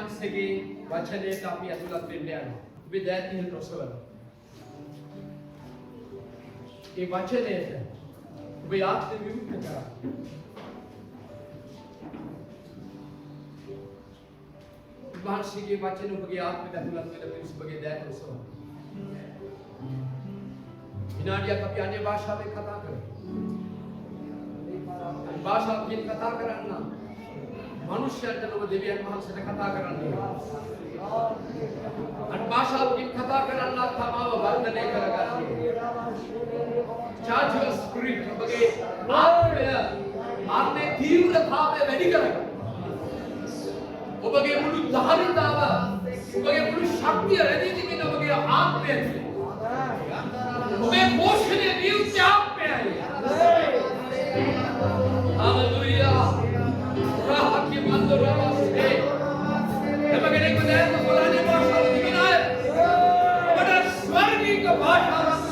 වහන්සේගේ වචනයට අපි ඇතුළත් වෙන්න යනවා. ඔබේ දෑතින් රසවල. ඒ වචනයට ඔබේ ආත්මය විමුක්ත කරා. වහන්සේගේ වචන ඔබගේ ආත්මයට ඇතුළත් වෙන පිණිස ඔබගේ දෑත රසවල. විනාඩියක් අපි අන්‍ය භාෂාවෙන් කතා කරමු. භාෂාවකින් කතා කරන්න මනුෂ්‍යයන්ට ඔබ දෙවියන් වහන්සේට කතා කරන්නේ. අන් භාෂාවකින් කතා කරන්න තමාව වර්ධනය කරගන්නේ. charge your spirit ඔබගේ ආත්මයේ තීව්‍රතාවය වැඩි කරගන්න. ඔබගේ මුළු ධාරිතාව ඔබගේ මුළු ශක්තිය රැඳී තිබෙන ඔබගේ ආත්මය තුළ. ඔබේ පෝෂණය නියුත් ආත්මයයි. Hallelujah. Rahaki mandoravaste. එමගනේ කොහෙන්ද කොලානේ භාෂාව තිබිනාය. ඔබට ස්වර්ගික භාෂාවක්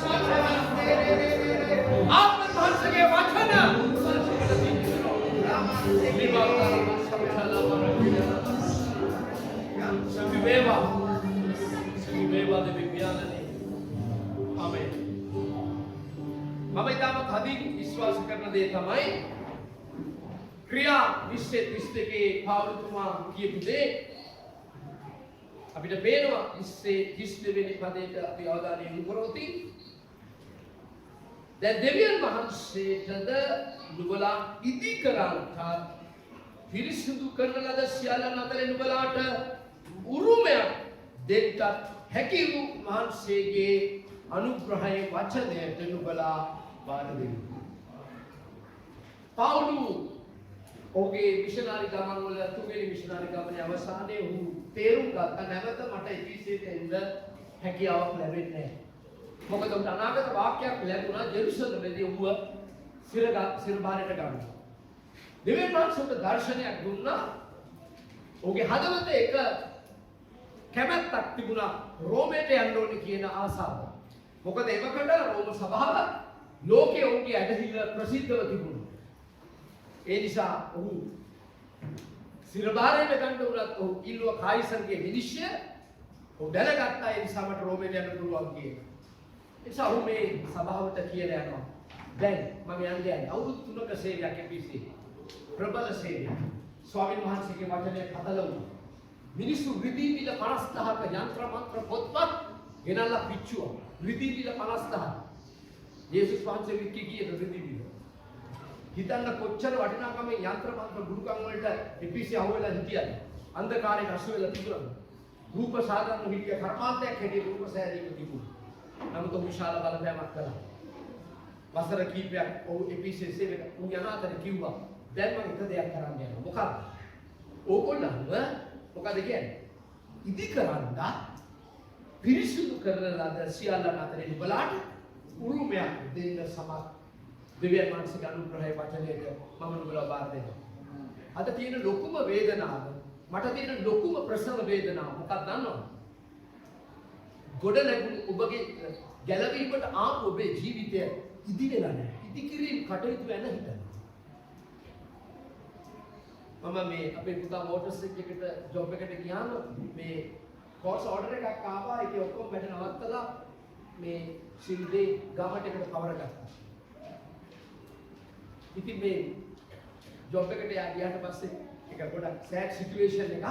ආත්ම භාෂාවේ වචන. සුවිවේවා දෙවියන්නි. ආමෙන්. මම ඊටම තදින් විශ්වාස කරන දේ තමයි ක්‍රියා 20:32 පාවුලතුමා කියපු දේ අපිට පේනවා 20:32 වෙනි පදයට අපි අවධානය යොමු කරොත් දැන් දෙවියන් වහන්සේටද නුඹලා ඉදි කරන්ට පිරිසුදු කරන ලද සියල්ලන් අතර නුඹලාට උරුමයක් දෙන්නත් හැකි වූ වහන්සේගේ අනුග්‍රහයේ වචනයට නුඹලා බාර දෙන්න. පාවුලු ඔහුගේ මිෂනාරි ගමන් වල තුන්වෙනි මිෂනාරි ගමනේ අවසානයේ ඔහු තේරුම් ගත්ත නැවත මට ඉතිසෙට එන්න හැකියාවක් ලැබෙන්නේ නැහැ. මොකද උන්ට අනාගත වාක්‍යයක් ලැබුණා ජෙරුසලමේදී ඔහුව සිරබාරයට ගන්න. දෙවියන් වහන්සේට දර්ශනයක් දුන්නා. ඔහුගේ හදවතේ එක කැමැත්තක් තිබුණා රෝමයට යන්න ඕනේ කියන ආසාව. මොකද එවකට රෝම සභාව ලෝකයේ ඔහුගේ ඇදහිල්ල ප්‍රසිද්ධව තිබුණා. ඒ නිසා ඔහු සිරබාරයට ගන්න උනත් ඔහු කිල්ලුව කායිසර්ගේ විනිශ්චය ඔහු දැනගත්තා. ඒ නිසා මට රෝමයට යන්න පුළුවන් කියලා. ඒ නිසා ඔහු මේ සභාවට කියලා යනවා. දැන් මම යන්නේ අවුරුදු 3ක සේවයක් එපිසි. ප්‍රබල සේවයක්. ස්වාමීන් වහන්සේගේ වචනය කතල වුණා. මිනිස්සු රිදී පිළ 50,000ක යන්ත්‍ර මන්ත්‍ර පොත්පත් ගෙනල්ලා පිච්චුවා. රිදී පිළ 50,000. යේසුස් වහන්සේ වික්කී කියන රිදී පිළ. හිතන්න කොච්චර වටිනාකම යන්ත්‍ර මන්ත්‍ර ගුරුකම් වලට එපිසි අහුවෙලා හිටියද? අන්ධකාරයේ අසු වෙලා තිබුණා. රූප සාධන හිටිය කර්මාන්තයක් හැටියට රූප සෑදීම තිබුණා. නමුත් ඔහු විශාල බලපෑමක් කළා. වසර කීපයක් ඔහු එපිසි සේවක උන් යන අතර කිව්වා දැන් මම එක දෙයක් කරන්න යනවා. මොකක්ද? ඕගොල්ලන්ව මොකද කියන්නේ? ඉදි කරන්න පිරිසුදු කරන ලද සියල්ලන් අතරින් බලන්න උරුමයක් දෙන්න සමත් දෙවියන් වහන්සේගේ අනුග්‍රහය වචනයට මම නුඹලා බාර දෙනවා. අද තියෙන ලොකුම වේදනාව මට තියෙන ලොකුම ප්‍රසව වේදනාව මොකක්ද දන්නවද? ගොඩ නැගුණු ඔබගේ ගැලවීමට ආපු ඔබේ ජීවිතය ඉදි වෙලා නැහැ. ඉදි කිරීම කටයුතු වෙන හිටන. මම මේ අපේ පුතා මෝටර්ස් එකකට ජොබ් එකට ගියාම මේ කෝස් ඕඩර් එකක් ආවා. ඒකේ ඔක්කොම වැඩ නවත්තලා මේ සිල්දේ ගමට එකට කවර ගත්තා. ඉතින් මේ ජොබ් එකට ගියාට පස්සේ ඒක ගොඩක් සෑඩ් සිටුේෂන් එකක්.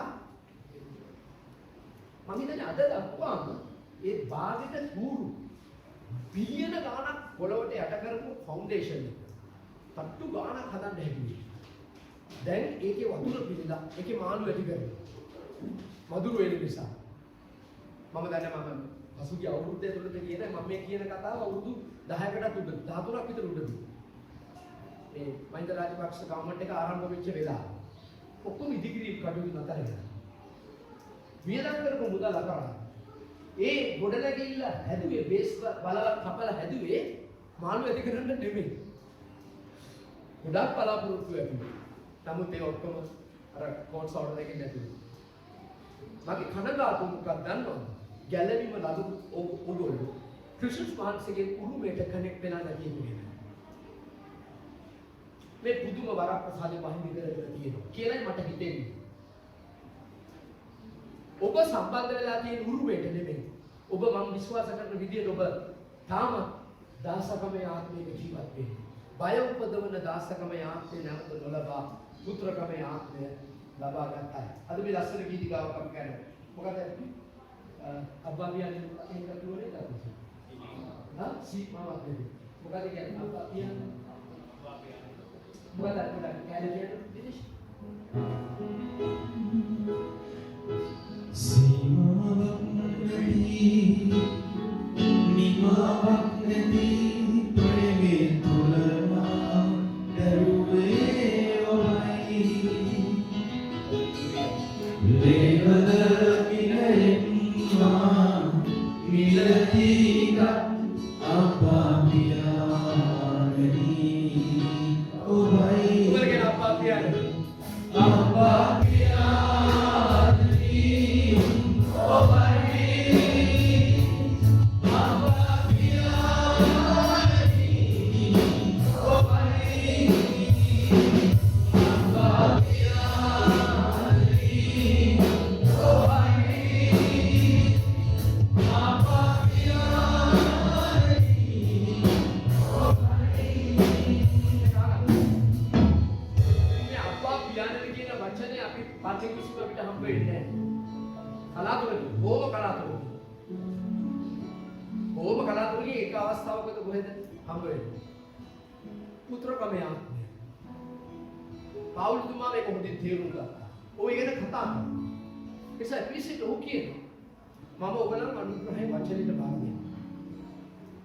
මම හිතන්නේ අද දක්වාම ඒ භාගයට කූරු බිලියන ගාණක් පොළොවට යට කරපු ෆවුන්ඩේෂන් එක. තට්ටු ගාණක් හදන්න හැදුවේ. දැන් ඒකේ වතුර පිළිලා ඒකේ මාළු වැඩි කරනවා. මදුරු වෙන නිසා. මම දන්නේ මම පසුගිය අවුරුද්දේ තුලද කියන මම මේ කියන කතාව අවුරුදු 10කටත් උඩ 13ක් විතර උඩදී. මේ මහින්ද රාජපක්ෂ ගවර්න්මන්ට් එක ආරම්භ වෙච්ච වෙලාව. ඔක්කොම ඉදිකිරීම් කටයුතු නතර වෙනවා. වියදම් කරපු මුදල් අකරා. ඒ ගොඩනැගිල්ල හැදුවේ බේස් බලවත් කපලා හැදුවේ මාළු වැඩි කරන්න නෙමෙයි. ගොඩක් බලාපොරොත්තු ඇති. නමුත් ඒ ඔක්කොම අර කෝට්ස් ඕඩර් එකෙන් නැතුව. මගේ කනගාටු මොකක්ද දන්නවද? ගැලවීම ලදු ඔගොල්ලෝ ක්‍රිස්තුස් වහන්සේගේ උරුමයට කනෙක්ට් වෙලා නැති කියන්නේ. මේ පුදුම වරප්‍රසාදේ වහින්න කරලා තියෙනවා කියලායි මට හිතෙන්නේ. ඔබ සම්බන්ධ වෙලා තියෙන උරුමයට නෙමෙයි. ඔබ මම විශ්වාස කරන විදිහට ඔබ තාම දාසකමේ ආත්මයක ජීවත් වෙන්නේ. බය උපදවන දාසකමේ ආත්මය නැවත නොලබා පුත්‍රකමේ ආත්මය ලබා ගන්නයි. අද මේ ලස්සන ගීතිකාවක් අපි කරනවා. මොකද අබ්බා කියන්නේ ඒක තුනේ තමයි. සීමාවක් දෙන්නේ. මොකද කියන්නේ අබ්බා කියන්නේ මොකද අපිට කැලේ දිනිෂ් සීමාවක් නැති නිමාවක් නැති ප්‍රේමේ තුලනා දරුවේ ඔබයි ලේවල මිලෙන්නා මිලතික අබ්බා පියාණනි ඔබයි උගලගෙන අබ්බා පියාණනි අබ්බා පියාණනි ඔබයි අබ්බා පියාණනි ඔබයි අබ්බා පියාණනි පාඨ්‍යපුස්තක අපිට හම්බ වෙන්නේ නැහැ. කලාතුරකින්, බොහොම කලාතුරකින් එක අවස්ථාවකද කොහෙද හම්බ වෙන්නේ? පුත්‍රකමය ආත්මය. පාවුල් තුමා මේක හොඳින් තේරුම් ගත්තා. ඔය ගැන කතා කරනවා. ඒසයි පිසිට ඔහු කියනවා. මම ඔයගලන් අනුග්‍රහයේ වචනෙට බාර දෙනවා.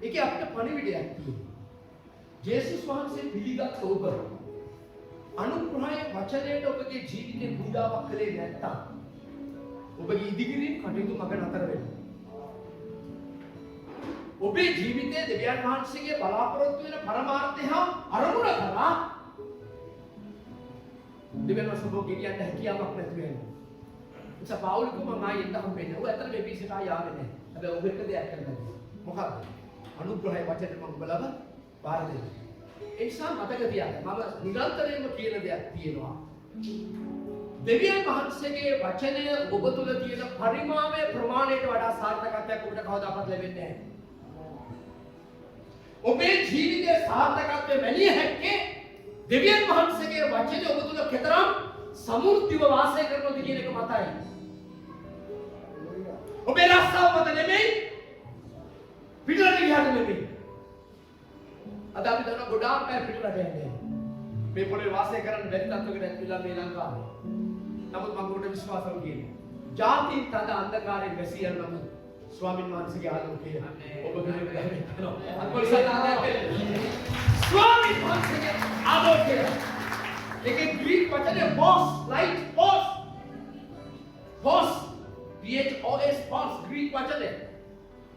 ඒකේ අපිට පණිවිඩයක් තියෙනවා. ජේසුස් වහන්සේ පිළිගත් ඔබ අනුග්‍රහයේ වචනයට ඔබගේ ජීවිතේ පූජාවක් කළේ නැත්තම් ඔබගේ ඉදිකිරීම කටයුතු මග නතර වෙනවා. ඔබේ ජීවිතයේ දෙවියන් වහන්සේගේ බලාපොරොත්තු වෙන පරමාර්ථය හා අරමුණ කරා දෙවියන් වහන්සේ ඔබ ගෙනියන්න හැකියාවක් නැති වෙනවා. එතස පාවුල් කුමා මා යන්න හම්බෙන්නේ. ඔය අතර මේ පිසිට ආවේ නැහැ. හැබැයි ඔබ එක දෙයක් කරනවා. මොකක්ද? අනුග්‍රහයේ වචනේ මම බලව බාර දෙනවා. ඒ නිසා මතක තියාගන්න. මම නිරන්තරයෙන්ම කියන දෙයක් තියෙනවා. දෙවියන් වහන්සේගේ වචනය ඔබ තුළ තියෙන පරිමාණය ප්‍රමාණයට වඩා සාර්ථකත්වයක් ඔබට කවදාවත් ලැබෙන්නේ නැහැ. ඔබේ ජීවිතයේ සාර්ථකත්වය මැලිය හැක්කේ දෙවියන් වහන්සේගේ වචනය ඔබ තුළ කෙතරම් සමෘද්ධිව වාසය කරනවද කියන එක මතයි. ඔබේ රස්සාව මත නෙමෙයි පිටරට ගියාට නෙමෙයි. අද අපි දන්න ගොඩාක් අය පිටරට යන්නේ. මේ පොළේ වාසය කරන්න බැරි තත්ත්වයකට ඇවිල්ලා මේ ලංකාවේ. නමුත් මම ඔබට විශ්වාසව කියනවා. ජාතින් තද අන්ධකාරයෙන් වැසී යන නමුත් ස්වාමීන් වහන්සේගේ ආලෝකය ඔබ කෙරෙහි දැනෙනවා. අත්පොලිසාදායක් ස්වාමීන් වහන්සේගේ ආලෝකය. ඒකේ ග්‍රීක වචනේ පොස්, ලයිට් පොස්. පොස් PHOS පොස් ග්‍රීක වචනේ.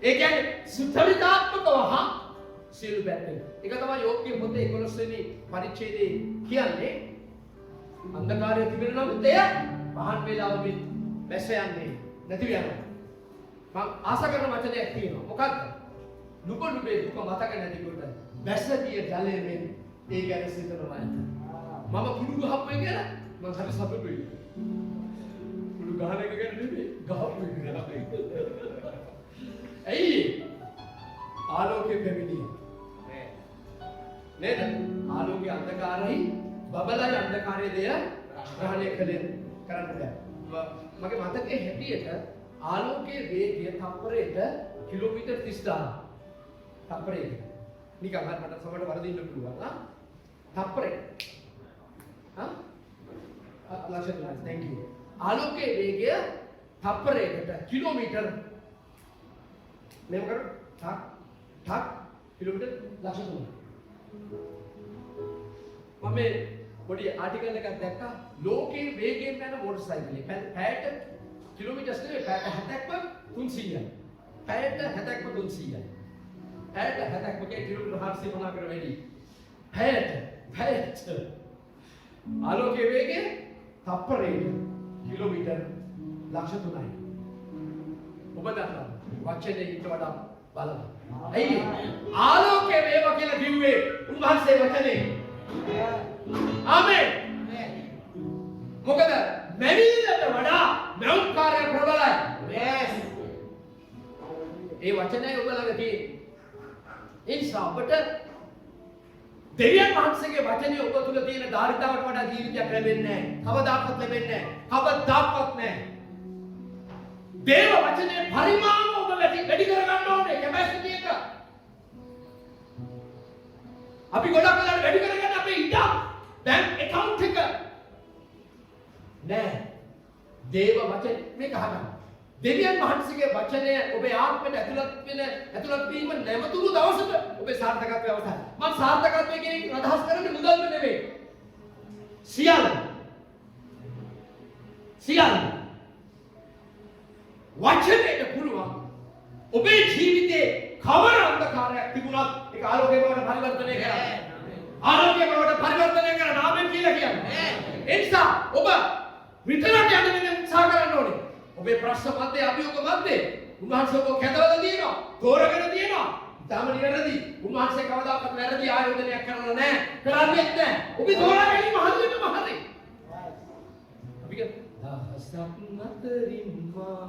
ඒ කියන්නේ සුද්ධවිතාත්මකව හා සියලු බැටරි. ඒක තමයි යෝග්‍ය පොතේ 11 වෙනි පරිච්ඡේදයේ කියන්නේ. අන්ධකාරය තිබෙන නමුත් එය පහන් වේලාවෙ බැස යන්නේ නැති වෙනවා. මම ආශා කරන වචනයක් තියෙනවා. මොකක්ද? නුඹ නුඹේ දුක මතක නැතිකොට බැසදිය ජලයෙන් ඒ ගැන සිතනවා. මම කුඩු ගහපුවේ කියලා මම හරි සතුටුයි. කුඩු ගහන එක ගැන නෙමෙයි ගහපුවේ කියලා. ඇයි? ආලෝකයේ පැමිණිය. නේද? ආලෝකයේ අන්ධකාරයි බබලයි අන්ධකාරයේ දෙය ග්‍රහණය කළේ කරන්න බෑ. මගේ මතකයේ හැටියට ආලෝකයේ වේගය තප්පරයට කිලෝමීටර් 30000. තප්පරයකට. නිකන් හරි මට සමහරට වරදින්න පුළුවන්. තප්පරේ. ලක්ෂ 3. thank you. ආලෝකයේ වේගය තප්පරයකට කිලෝමීටර් මේක කර 탁 කිලෝමීටර් ලක්ෂ 3. මම පොඩි ආටිකල් එකක් දැක්කා ලෝකයේ වේගයෙන් යන මෝටර් සයිකලේ පැයට කිලෝමීටර්ස් නෙවෙයි පැයට 70ක් 300යි. පැයට 70ක් 300යි. පැයට 70ක් කිලෝමීටර් 450 කට වැඩි. පැයට ආලෝකයේ වේගය තප්පරයකට කිලෝමීටර් ලක්ෂ 3යි. ඔබ දන්නවා වචනේ ඊට වඩා බලන්න. ඇයි ආලෝකයේ වේව කියලා කිව්වේ උන්වහන්සේ වචනේ. ආමේන්. මොකද මැවිල්ලට වඩා මෞංකාරය ප්‍රබලයි. Yes. ඒ වචනය ඔබ ළඟ තියෙන්නේ. ඒ නිසා ඔබට දෙවියන් වහන්සේගේ වචනය ඔබ තුල තියෙන ධාරිතාවට වඩා ජීවිතයක් ලැබෙන්නේ නැහැ. කවදාකවත් ලැබෙන්නේ නැහැ. කවදාකවත් නැහැ. දේව වචනේ පරිමාණ ඔබ වැඩි කරගන්න ඕනේ කැපැසිටි එක. අපි ගොඩක් වෙලාවට වැඩි කරගන්න අපේ ඉඩම් බැංක් account එක නෑ. දේව වචනේ මේක අහගන්න. දෙවියන් වහන්සේගේ වචනය ඔබේ ආත්මයට ඇතුළත් වීම නැවතුණු දවසට ඔබේ සාර්ථකත්වය අවසන්. මම සාර්ථකත්වය කියන අදහස් කරන්නේ මුදල්ම නෙවෙයි. සියල්ල වචනයට පුළුවන් ඔබේ ජීවිතේ කවර අන්ධකාරයක් තිබුණත් ඒක ආලෝකය බවට පරිවර්තනය කරන්න. ආලෝකය බවට පරිවර්තනය කරන නාමයෙන් කියලා කියන්නේ. ඒ නිසා ඔබ විතරක් යන්න වෙන උත්සාහ කරන්න ඕනේ. ඔබේ ප්‍රශ්න මැද්දේ අභියෝග මැද්දේ උන්වහන්සේ ඔබ කැදවලා තියෙනවා, තෝරගෙන තියෙනවා. තාම නිවැරදි. උන්වහන්සේ කවදාකවත් වැරදි ආයෝජනයක් කරලා නැහැ. කරන්නේ නැහැ. ඔබ තෝරා ගැනීම හරියටම හරි. අපි දහසක් අතරින් මා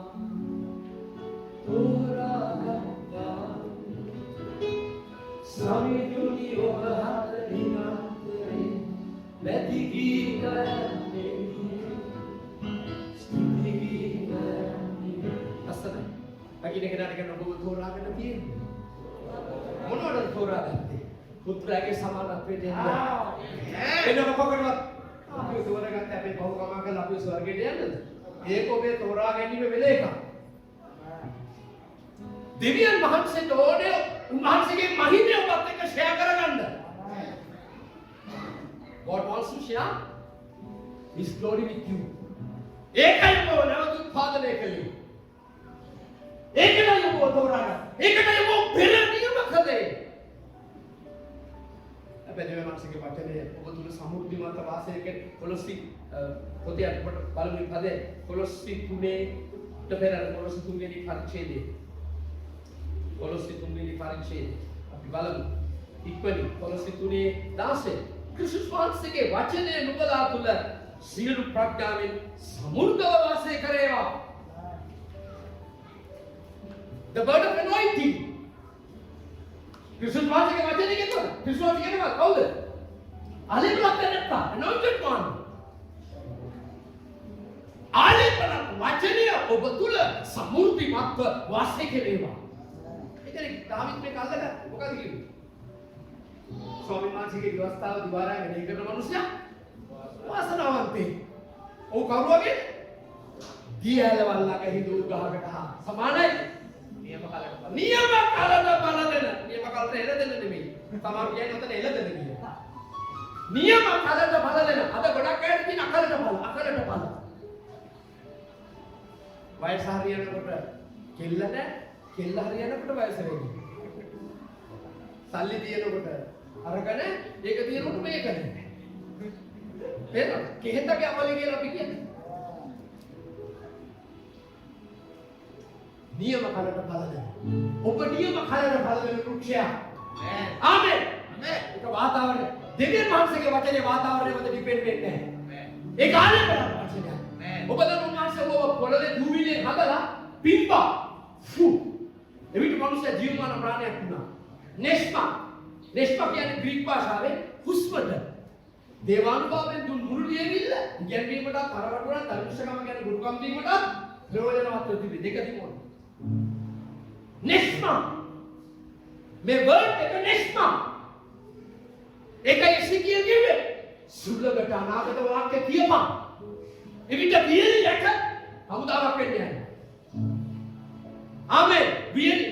තෝරාගත්තා. සමිතුනි ඔබ හතරින් අතරේ වැදි ගී කරන්නේ. අකින කෙනාට කියන ඔබ තෝරාගෙන තියෙන්නේ. මොනවද තෝරාගත්තේ? පුත්‍රයාගේ සමානත්වයට එන්න. එන්න මොකකටවත් අපි තෝරාගත්ත අපේ බහුකමා කරලා අපි ස්වර්ගයට යන්නද? ඒක ඔබේ තෝරා ගැනීම වෙල එකක්. දෙවියන් වහන්සේට ඕනේ උන්වහන්සේගේ මහිමය ඔබත් එක්ක ෂෙයා කරගන්න. God wants to share His glory with you. ඒකයි ඔබ නැවත උත්පාදනය කළේ. ඒකයි ඔබ තෝරාගන්න. ඒකයි ඔබ පෙර නියම කළේ. අපේ දෙවියන් වහන්සේගේ වචනය ඔබ තුල සමෘද්ධිමත් වාසයක කොලොස්සි පොතේ අපට බලමු පදේ කොලොස්සි 3ට පෙර කොලොස්සි 3 වෙනි පරිච්ඡේදය. කොලොස්සි 3 වෙනි පරිච්ඡේදය අපි බලමු. ඉක්මනින් කොලොස්සි 3:16 ක්‍රිස්තුස් වහන්සේගේ වචනය නුඹලා තුල සියලු ප්‍රඥාවෙන් සමෘද්ධව වාසය කරේවා. The word of anointing. Kristus වහන්සේගේ වචනේ කියනවා. ක්‍රිස්තුස් වහන්සේ කියනවා කවුද? ආලේපනක් නැත්තා. Anointed one. ආලේපන වචනය ඔබ තුල සමෘද්ධිමත්ව වාසය කරේවා. ඒකනේ දාවිත් මේ කල්ලක මොකද කිව්වේ? ස්වාමීන් වහන්සේගේ විවස්ථාව දිවාරා වැඩි කරන මිනිසයා වාසනාවන්තේ. ඔව් කවුරු වගේ? දියැලවල්ලක හිඳු ගහකට සමානයි. නියම කාලට බලදෙන. නියම කාලට එළදෙන නෙමෙයි. සමහර කියන්නේ ඔතන එළදෙන කියලා. නියම කාලට බලදෙන. අද ගොඩක් අය කියන අකලට බල. වයස හරියනකොට කෙල්ල නැහැ. කෙල්ල හරියනකොට වයස වෙන්නේ. සල්ලි තියෙනකොට අරගෙන ඒක තියෙනකොට මේක නැහැ. එහෙනම් කෙහෙතගේ අමලි කියලා අපි කියන්නේ. නියම කාලට බලදෙන. ඔබ නියම කාලට බලදෙන වෘක්ෂයා. ආමෙන්. ඒක වාතාවරණය. දෙවියන් වහන්සේගේ වචනේ වාතාවරණය මත ඩිපෙන්ඩ් වෙන්නේ නැහැ. ඒ කාලේ බලන්න වචනය. ඔබ දැන් උන්වහන්සේ ඔබ පොළවේ දූවිලේ හදලා පිම්බා. එවිට මනුෂ්‍ය ජීවමාන ප්‍රාණයක් වුණා. නෙස්පා කියන්නේ ග්‍රීක භාෂාවේ හුස්මට. දේවානුභාවයෙන් දුන් මුරුලියෙවිල්ල ඉගෙනීමට තරවටුණා ධර්මශකම කියන ගුරුකම් දීමට ප්‍රයෝජනවත් වෙති දෙක තිබුණා. නෙස්මා මේ වර්ඩ් එක නෙස්මා ඒකයි එසේකියල් කිව්වේ සුළඟට අනාගත වාක්‍ය කියපන් එවිට වියලි යට හමුදාවක් වෙන්නේ නැහැ. ආමෙන්. වියලි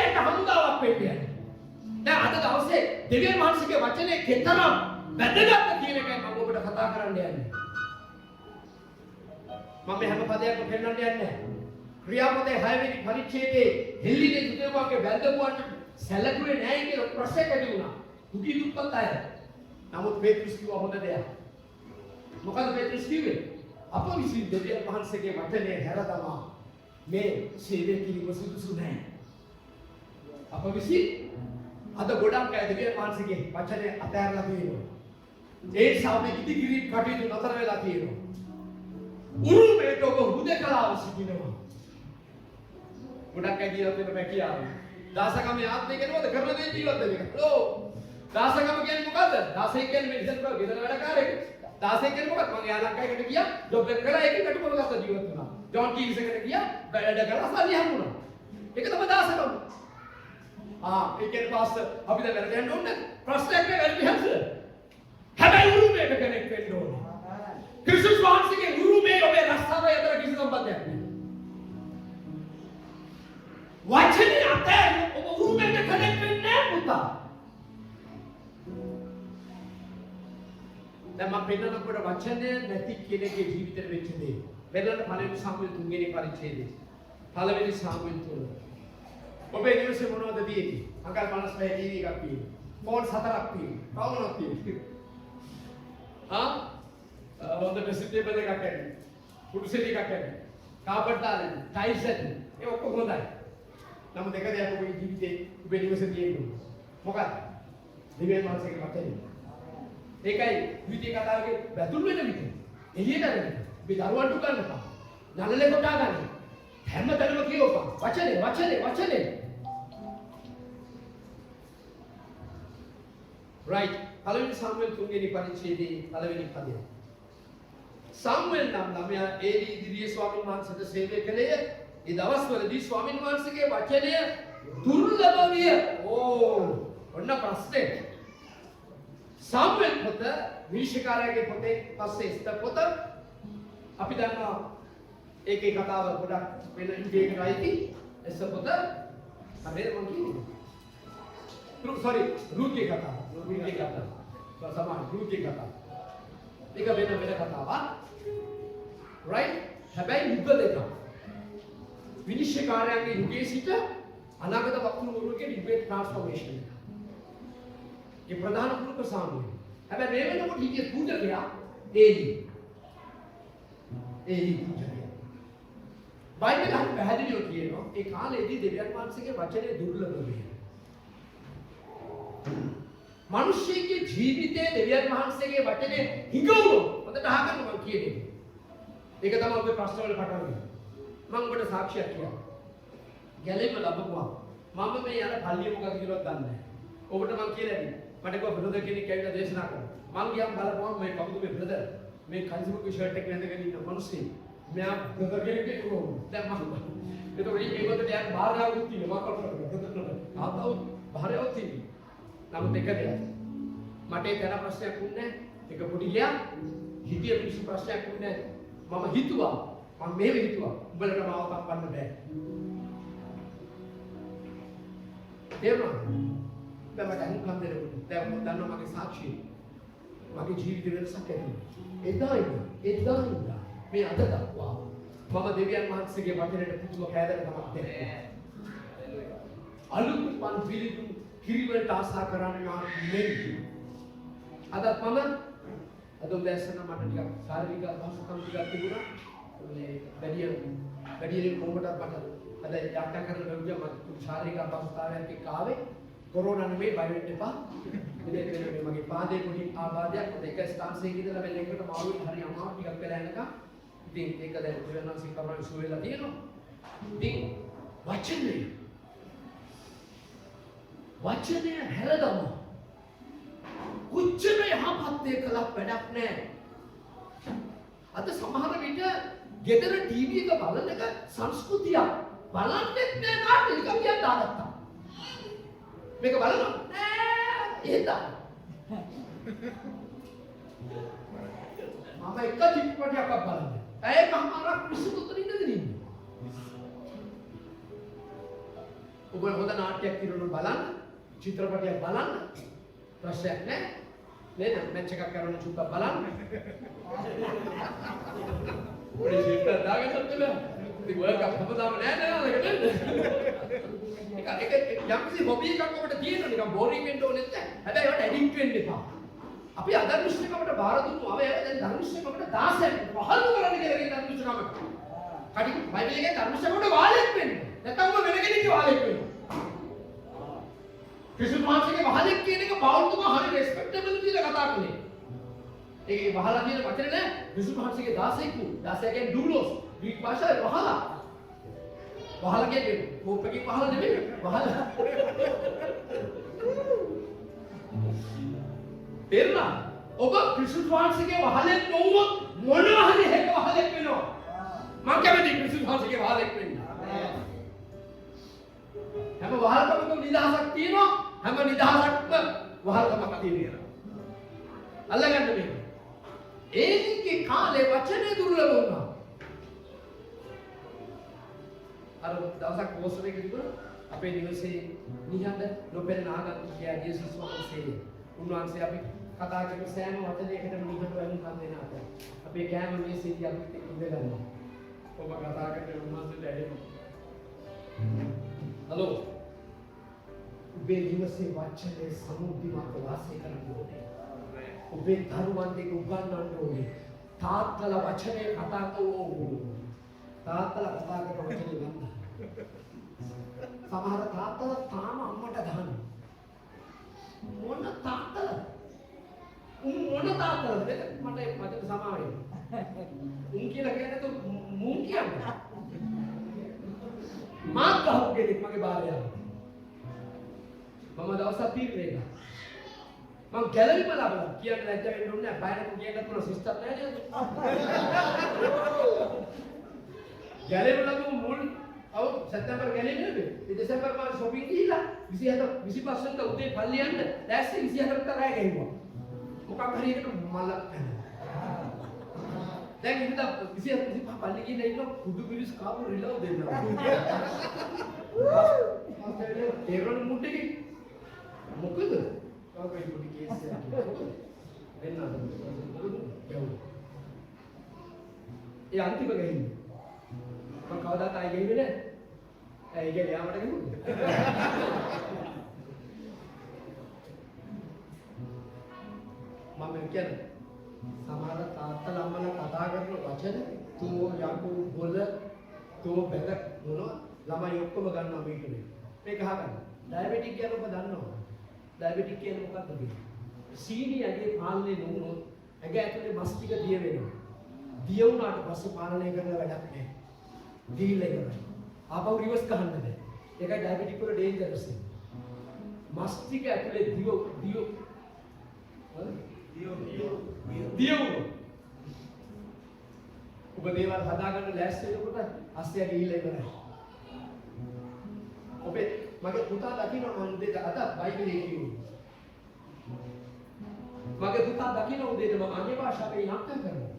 යට හමුදාවක් වෙන්නේ නැහැ. දැන් අද දවසේ දෙවියන් වහන්සේගේ වචනේ කෙතරම් වැදගත් කියන එකයි මම ඔබට කතා කරන්න යන්නේ. මම මේ හැම පදයක්ම පෙන්නන්න යන්නේ නැහැ. ක්‍රියාපදයේ 6 වෙනි පරිච්ඡේදයේ හෙල්ලිනේ දුදේවාගේ වැදගුවට සැලකුවේ නැහැ කියලා ප්‍රශ්නයක් ඇති වුණා. දුකී දුප්පත් අය. නමුත් පේතෘස් කිව්වා හොඳ දෙයක්. මොකද පේතෘස් කිව්වේ? අප විසින් දෙවියන් වහන්සේගේ වචනේ හැරදමා මේ සේවය කිරීම සුදුසු නැහැ. අප විසින් අද ගොඩක් අය දෙවියන් වහන්සේගේ වචනේ අතහැරලා තියෙනවා. ඒ නිසා මේ ඉදිකිරීම් කටයුතු නතර වෙලා තියෙනවා. උරුමයට ඔබ හුදකලාව සිටිනවා. ගොඩක් අය ජීවත් වෙන පැකියාව. දාසකමේ ආත්මය කියනවද කරන දේ ජීවත් වෙන එක. ඕ දාසකම කියන්නේ මොකද්ද? දාසය කියන්නේ මේ ඉතින් බල ගෙදර වැඩකාරයෙක්. දාසය කියන්නේ මොකක්ද? මම යා ලංකාවකට ගියා ජොබ් එක කළා ඒකෙන් කටුකොල ගත්තා ජීවත් වුණා. ජොන් ටීවීස් එකට ගියා වැඩ කරලා සල්ලි හම්බුණා. ඒක තමයි දාසකම. ඒ කියන්නේ පාස්ටර් අපි දැන් වැඩ යන්න ඕනේ. ප්‍රශ්නයක් නෑ වැඩ විහස. හැබැයි උරුමයට කනෙක්ට් වෙන්න ඕනේ. ක්‍රිස්තුස් වහන්සේගේ උරුමයේ ඔබේ රස්සාව අතර කිසි සම්බන්ධයක් නෑ. වචනේ අතර ඔබ උරුමයට කනෙක්ට් වෙන්නේ නෑ පුතා. දැන් මම පෙන්නනකොට වචනය නැති කෙනෙකුගේ ජීවිතේ වෙච්ච දේ. වෙලන්න පළවෙනි සාමුවෙල් 3 වෙනි පරිච්ඡේදය. පළවෙනි සාමුවෙල් 3. ඔබේ නිවසේ මොනවද තියෙන්නේ? අඟල් 55 ටීවී එකක් තියෙනවා. ෆෝන් 4ක් තියෙනවා. කවුරුත් තියෙනවා. හොඳ ඩ්‍රෙසින් ටේබල් එකක් ඇති. කුඩු සෙට් එකක් ඇති. කාපට් දාලා ටයිල්ස් ඇති. ඒ ඔක්කොම හොඳයි. නමුත් එක දෙයක් ඔබේ ජීවිතේ ඔබේ නිවසේ තියෙනවා. මොකක්ද? දිව්‍යන් වහන්සේගේ වචනේ. ඒකයි විදිහේ කතාවක බැතුල් වෙන විදිහ. එළියට යන විදිහ. අපි දරුවන්ට උගන්වනවා. නළලේ කොටා ගන්න. හැමතැනම කියවපන්. වචනේ. right. පළවෙනි සාමුවෙල් 3 වෙනි පරිච්ඡේදයේ පළවෙනි පදය. සාමුවෙල් නම් ළමයා ඒලි ඉදිරියේ ස්වාමීන් වහන්සේට සේවය කළේ. ඒ දවස්වලදී ස්වාමීන් වහන්සේගේ වචනය දුර්ලභ විය. ඔන්න ප්‍රශ්නේ. සාමුවෙල් පොත විනිශ්චයකාරයාගේ පොතේ පස්සේ එස්තර් පොත අපි දන්නවා ඒකේ කතාව ගොඩක් වෙන ඉන්දියකට අයිති එස්තර් පොත හරියට මම කියන්නේ රුත්ගේ කතාව රුත්ගේ කතාව ඒක වෙන කතාවක් right හැබැයි යුග දෙක විනිශ්චයකාරයාගේ යුගයේ සිට අනාගත වක්තුරුවරුගේ ඩිබේට් ට්‍රාන්ස්ෆෝමේෂන් ये प्रधान पुरुष का सामने अब मैं को ठीक है पूजा गया एली पूजा गया बाइबल हम पहले जो किए नो एक काल एली दिव्यान मानस के वचने दुर्लभ है मनुष्य के जीविते दिव्यान मानस के वचने हिगौलो मतलब ढाका में किए नहीं एक तमाम पे पास्टर वाले पटावे मंग बड़े साक्षी किया गले में लबकुआ मामा में यार भालियों का किलो दान है ओबट मंग किए नहीं මට කිව්වා බ්‍රදර් කෙනෙක් ඇවිල්ලා දේශනා කරා. මම ගියාම බලපුවම මේ කවුද මේ බ්‍රදර්? මේ කන්සිමක ෂර්ට් එක නැඳගෙන ඉන්න මිනිස්සෙක්. මෙයා බ්‍රදර් කෙනෙක් කොහොමද? දැන් මම ඒතකොට ඒකට දැන් බාහිරවුත් තියෙනවා මම කරලා. ආතව බාහිරවුත් තියෙනවා. නමුත් එක දෙයක්. මට ඒ තන ප්‍රශ්නයක් වුණේ නැහැ. ඒක පොඩි ගියා. හිතිය පිසු ප්‍රශ්නයක් වුණේ නැහැ. මම හිතුවා මම මෙහෙම හිතුවා. උඹලට මාව කපන්න බෑ. තේරුණාද? දැන් මට අනුකම් දෙන්න. දැන් මම දන්නවා මගේ සාක්ෂිය. මගේ ජීවිත වෙනසක් ඇති. එදා ඉඳලා මේ අද දක්වා මම දෙවියන් වහන්සේගේ වචනයට පුදුම කෑදරකමක් දෙන්නේ. අලුත් පන් පිළිතුරු කිරිවලට ආසා කරන්නේ නෙමෙයි. අද උදෑසන මට ටිකක් ශාරීරික අපහසුකම් ටිකක් තිබුණා. මේ වැඩියෙන් කොහොමද මට අද යාත්‍රා කරන ගමන් මට ශාරීරික අපහසුතාවයක් එක්ක ආවේ. कोरोना में बाय वेट पा इधर मगे पादे कोठी आबादයක් එක ස්ථානයක ඉඳලා මේ ලෙන්කට මාළු හරි අමාරු ටිකක් වෙලා යනකම් ඉතින් ඒක දැන් දෙවනාසි කරන සුවේලා තියෙනවා ඉතින් වචනය හැරදම උච්චන යහපත් කලක් වැඩක් නැහැ අද සමහර විට ගෙදර ටීවී එක බලන එක සංස්කෘතියක් බලන්නෙත් නෑ නාටක නිකන් කියන්න දාගත්තා මේක බලනවා එහෙනම් මම එක චිත්‍රපටයක් බලන්නේ ඒකමාරක් විසුතුතර ඉඳගෙන ඔබ හොඳ නාට්‍යයක් කිරුණු බලන්න චිත්‍රපටයක් බලන්න ප්‍රශ්නයක් නැහැ නේද මැච් එකක් කරන චුට්ටක් බලන්න ඔය චිත්‍ර දාගන්නත් බෑ ඉතින් වර්ල්ඩ් කප් හදදාම නෑ නේද ඒක යම්කිසි හොබි එකක් ඔබට තියෙනවා නිකන් බෝරින් වෙන්න ඕනෙත් නැහැ. හැබැයි ඒකට ඇඩික්ට් වෙන්න එපා. අපි අධර්මිෂ්ඨකමට බාර දුන්නු. අව දැන් ධර්මිෂ්ඨකමට 16ක් පහළ කරන්න කියලා කියන ධර්මිෂ්ඨකමට. කටි බයිබල් එකේ ධර්මිෂ්ඨකමට වාලෙක් වෙන්න. නැත්නම් ඔබ වෙන කෙනෙක්ගේ වාලෙක් වෙනවා. ක්‍රිස්තුස් වහන්සේගේ වාලෙක් කියන එක බෞද්ධතුමා හරි රෙස්පෙක්ටබල් විදිහට කතා කළේ. ඒ වහලා කියන වචනේ නෑ. විසුණු වහන්සේගේ 16 කියන්නේ ඩූලොස්. ග්‍රීක භාෂාවේ වහලා. වහලා කියන්නේ කෝපකේ වහලා නෙමෙයි. වහලා. තේරුණා? ඔබ ක්‍රිස්තුස් වහන්සේගේ වහලෙක් නොවුවොත් මොනවා හරි එක වහලෙක් වෙනවා. මම කැමති ක්‍රිස්තුස් වහන්සේගේ වහලෙක් වෙන්න. හැම වහල්කමකම නිදහසක් තියෙනවා. හැම නිදහසක්ම වහල්කමක් තියෙනවා. අල්ලගන්න මේක. ඒකේ කාලේ වචනේ දුර්ලභ වුණා. අර දවසක් පෝස්ටර් එකක තිබුණා අපේ නිවසේ නිහඬ නොපෙනෙන ආගන්තුක යේසුස් වහන්සේ. උන්වහන්සේ අපි කතා කරන සෑම වචනයකටම නිහඬව වුණා දෙන අප. අපේ කෑම මේසේදී අපි ඉඳ ගන්නවා. ඔබ කතා කරන උන්වහන්සේට ඇහෙනවා. හලෝ. ඔබේ නිවසේ වචනේ සමුද්දිමත් වාසය කරන්න ඕනේ. ඔබේ දරුවන් දෙක උගන්වන්න ඕනේ. තාත්තලා වචනේ කතා කරනවා. තාත්තලා කතා කරන වචනේ ගන්න. සමහර තාත්තලා තාම අම්මට ගහනවා. මොන තාත්තලා? මොන තාත්තලාද? මට සමාව වෙන්න. කියලා කියන්නේ તો මුන් කියන්නේ. මාත් ගහුවේ දෙක් මගේ බාරයා. මම දවසක් තීරණය කළා. මම ගැලරිම ලබලා කියන්න ලැජ්ජ වෙන්න ඕනේ නැහැ. බයරක කියන්නත් මොන සිස්ටම් නැහැ නේද? ගැලරිම ලැබුණු මුල් සැප්තැම්බර් ගැලේ නේද? ඒ දෙසැම්බර් මාසේ shopping ගිහිල්ලා 27 25 වෙනිදා උදේ පල්ලි යන්න දැස්සේ 24 ට රැය ගෙවුවා. මොකක් හරි එකට මල්ලක් පැනලා. දැන් ඉතින් 25 පල්ලි ගිහින් ඉන්න කුඩු පිරිස් කාපු රිලව් දෙන්නවා. ඒගොල්ලෝ මුට්ටේ මොකද? කාගේ පොඩි කේස් එකක්. වෙන්නද? ඒ අන්තිම ගහින්නේ. මම කවදාත් ආයෙ ගෙන්නේ නැහැ. ඒ කියන්නේ යාමට ගෙනුනේ. මම කියන්නේ සමහර තාත්තලා අම්මලා කතා කරන වචන තෝ යකෝ බොල තෝ බැල මොනවා ළමයි ඔක්කොම ගන්නවා මේකනේ. මේක අහගන්න. ඩයබටික් කියන ඔබ දන්නවා. ඩයබටික් කියන්නේ මොකක්ද කියන්නේ? සීනි ඇගේ පාලනය නොවුනොත් ඇඟ ඇතුලේ මස් ටික දිය වෙනවා. දිය වුණාට පස්සේ පාලනය කරන්න වැඩක් නැහැ. දීලා ඉවරයි. ආපහු රිවර්ස් ගහන්න බෑ. ඒකයි ඩයබටික් වල ඩේන්ජරස් එක. මස් ටික ඇතුලේ දිය ඔබ දේවල් හදාගන්න ලෑස්ති වෙනකොට අස්සය ගිහිල්ලා ඉවරයි. ඔබේ මගේ පුතා දකින්න මම උදේට අද බයිබලයේ කියුවා. මගේ පුතා දකින්න උදේට මම අන්‍ය භාෂාවෙන් යාත්‍රා කරනවා.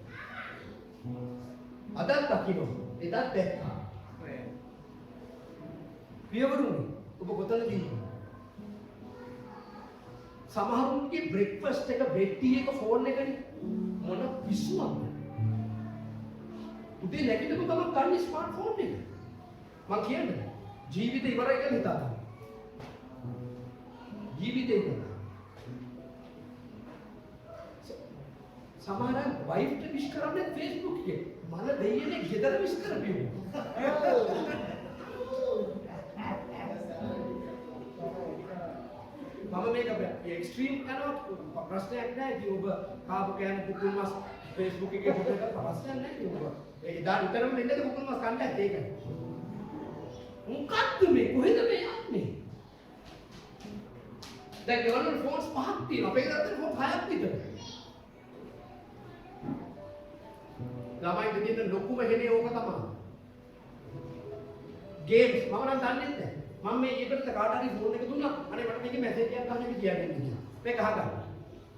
අදත් දකින්න එදත් දැක්කා. පියවරුනි ඔබ කොතනද ඉන්නේ? සමහරුන්ගේ බ්‍රෙක්ෆාස්ට් එක බෙඩ් ටී එක ෆෝන් එකනේ මොන පිස්සුවක්ද? උදේ නැගිටපු ගමන් ගන්න ස්මාර්ට්ෆෝන් එක. මම කියන්නේ ජීවිතේ ඉවරයි කියලා හිතා ගන්න. ජීවිතේ ඉවරයි. සමහර වයිෆ්ට විශ් කරන්නේ Facebook එකේ. මල දෙයියනේ ගෙදර විශ් කරපියු. මම මේක එක්ස්ට්‍රීම් කරනවා ප්‍රශ්නයක් නැහැ. ඉතින් ඔබ කාපු කෑම කුකුල් මස් Facebook එකේ ෆොටෝ එකක් ප්‍රශ්නයක් නැහැ. ඔබ ඒ දා විතරම ඉන්නද කුකුල් මස් කන්න ඇත්ත ඒකයි. මොකක්ද මේ කොහෙද මේ යන්නේ? දැන් ගෙවල් වල ෆෝන්ස් පහක් තියෙනවා. අපේ ගෙදර ෆෝන් හයක් විතර. ළමයි දෙන්න ලොකුම හෙනේ ඕක තමයි. ගේම්ස් මම නම් දන්නේ නැහැ. මම මේ ඊපෙට කාට හරි ෆෝන් එක දුන්නා. අනේ මට මේකේ මැසේජ් එකක් ගන්න කියලා කියන්නේ. මේක අහගන්න.